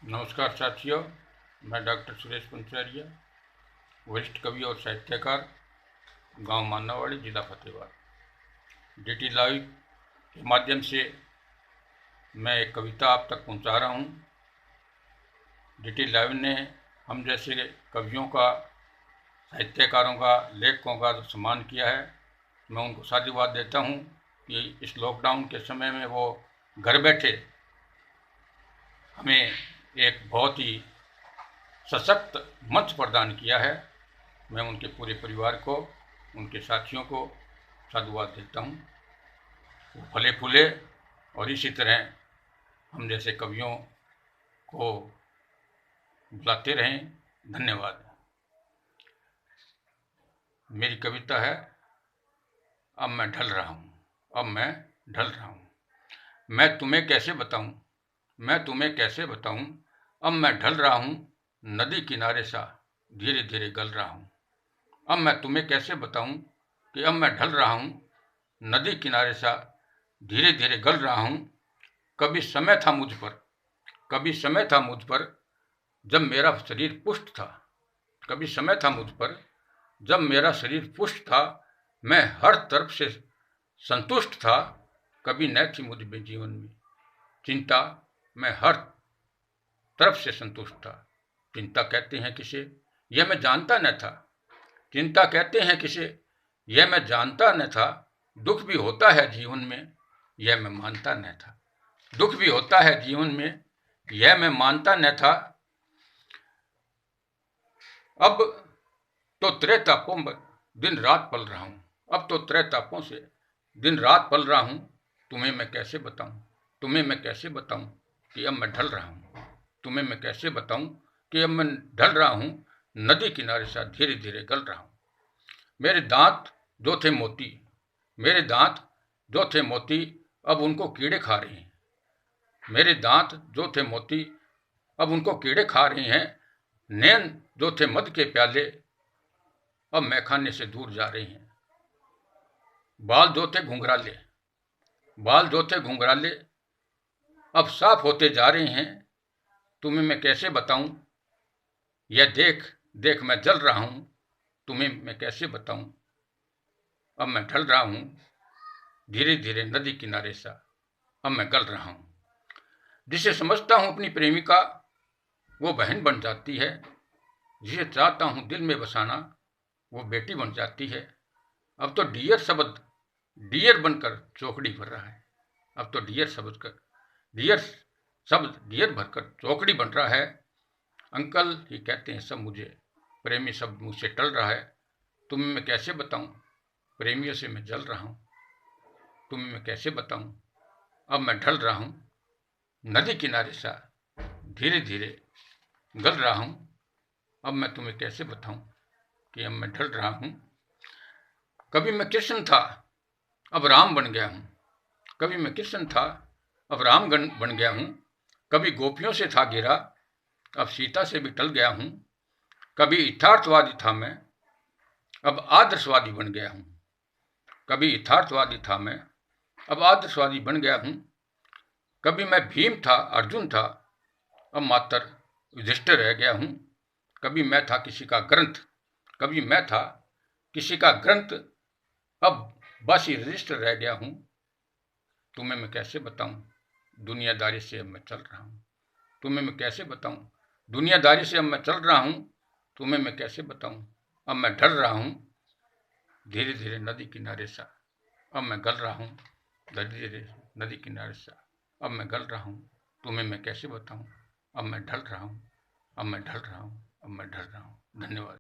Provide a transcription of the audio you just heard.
नमस्कार साथियों, मैं डॉक्टर सुरेश पंचारिया, वरिष्ठ कवि और साहित्यकार, गांव मानावाड़ी, जिला फतेहाबाद। डीटी लाइव के माध्यम से मैं एक कविता आप तक पहुंचा रहा हूं। डीटी लाइव ने हम जैसे कवियों का, साहित्यकारों का, लेखकों का जो सम्मान किया है, मैं उनको साधुवाद देता हूं कि इस लॉकडाउन के समय में वो घर बैठे हमें एक बहुत ही सशक्त मंच प्रदान किया है। मैं उनके पूरे परिवार को, उनके साथियों को साधुवाद देता हूँ। वो फले फूले और इसी तरह हम जैसे कवियों को बुलाते रहें। धन्यवाद। मेरी कविता है, अब मैं ढल रहा हूँ, अब मैं ढल रहा हूँ। मैं तुम्हें कैसे बताऊँ, मैं तुम्हें कैसे बताऊँ, अब मैं ढल रहा हूँ, नदी किनारे सा धीरे धीरे गल रहा हूँ। अब मैं तुम्हें कैसे बताऊं कि अब मैं ढल रहा हूं, नदी किनारे सा धीरे धीरे गल रहा हूं। कभी समय था मुझ पर, कभी समय था मुझ पर जब मेरा शरीर पुष्ट था। कभी समय था मुझ पर जब मेरा शरीर पुष्ट था, मैं हर तरफ से संतुष्ट था। कभी न थी मुझ में जीवन में चिंता, मैं हर तरफ से संतुष्ट था। चिंता कहते हैं किसे, यह मैं जानता न था। चिंता कहते हैं किसे, यह मैं जानता न था। दुख भी होता है जीवन में, यह मैं मानता न था। दुख भी होता है जीवन में, यह मैं मानता न था। अब तो त्रय तापों में दिन रात पल रहा हूं, अब तो त्रय तापों से दिन रात पल रहा हूं। तुम्हें मैं कैसे बताऊं, तुम्हें मैं कैसे बताऊं कि अब मैं ढल रहा हूं। तुम्हें मैं कैसे बताऊं कि अब मैं ढल रहा हूं, नदी किनारे सा धीरे धीरे गल रहा हूं। मेरे दांत जो थे मोती, मेरे दांत जो थे मोती, अब उनको कीड़े खा रहे हैं। मेरे दांत जो थे मोती, अब उनको कीड़े खा रहे हैं। नैन जो थे मद के प्याले, अब मैखाने से दूर जा रहे हैं। बाल जो थे घुंघराले, बाल जो थे घुंघराले, अब साफ होते जा रहे हैं। तुम्हें मैं कैसे बताऊं, यह देख देख मैं जल रहा हूं। तुम्हें मैं कैसे बताऊं, अब मैं ढल रहा हूं, धीरे धीरे नदी किनारे सा अब मैं गल रहा हूं। जिसे समझता हूं अपनी प्रेमिका, वो बहन बन जाती है। जिसे चाहता हूं दिल में बसाना, वो बेटी बन जाती है। अब तो डियर शब्द डियर बनकर चौकड़ी भर रहा है। अब तो डियर शब्द डियर भरकर चौकड़ी बन रहा है। अंकल ही कहते हैं सब मुझे, प्रेमी शब्द मुझसे टल रहा है। तुम्हें मैं कैसे बताऊं, प्रेमियों से मैं जल रहा हूं। तुम्हें मैं कैसे बताऊं, अब मैं ढल रहा हूं, नदी किनारे सा धीरे धीरे गल रहा हूं। अब मैं तुम्हें कैसे बताऊं कि अब मैं ढल रहा हूं। कभी मैं कृष्ण था, अब राम बन गया हूं। कभी मैं कृष्ण था, अब राम बन गया हूं। कभी गोपियों से था घिरा, अब सीता से भी टल गया हूं। कभी यथार्थवादी था मैं, अब आदर्शवादी बन गया हूं। कभी यथार्थवादी था मैं, अब आदर्शवादी बन गया हूं। कभी मैं भीम था, अर्जुन था, अब मात्र युधिष्ठिर रह गया हूं। कभी मैं था किसी का ग्रंथ, कभी मैं था किसी का ग्रंथ, अब बस ही रजिस्टर रह गया हूं। तुम्हें मैं कैसे बताऊं, दुनियादारी से अब मैं चल रहा हूं। तुम्हें मैं कैसे बताऊं, दुनियादारी से अब मैं चल रहा हूं। तुम्हें मैं कैसे बताऊं, अब मैं ढल रहा हूं, धीरे धीरे नदी किनारे सा अब मैं गल रहा हूं। धीरे धीरे नदी किनारे सा अब मैं गल रहा हूं। तुम्हें मैं कैसे बताऊं, अब मैं ढल रहा हूं, अब मैं ढल रहा हूं, अब मैं ढल रहा हूं। धन्यवाद।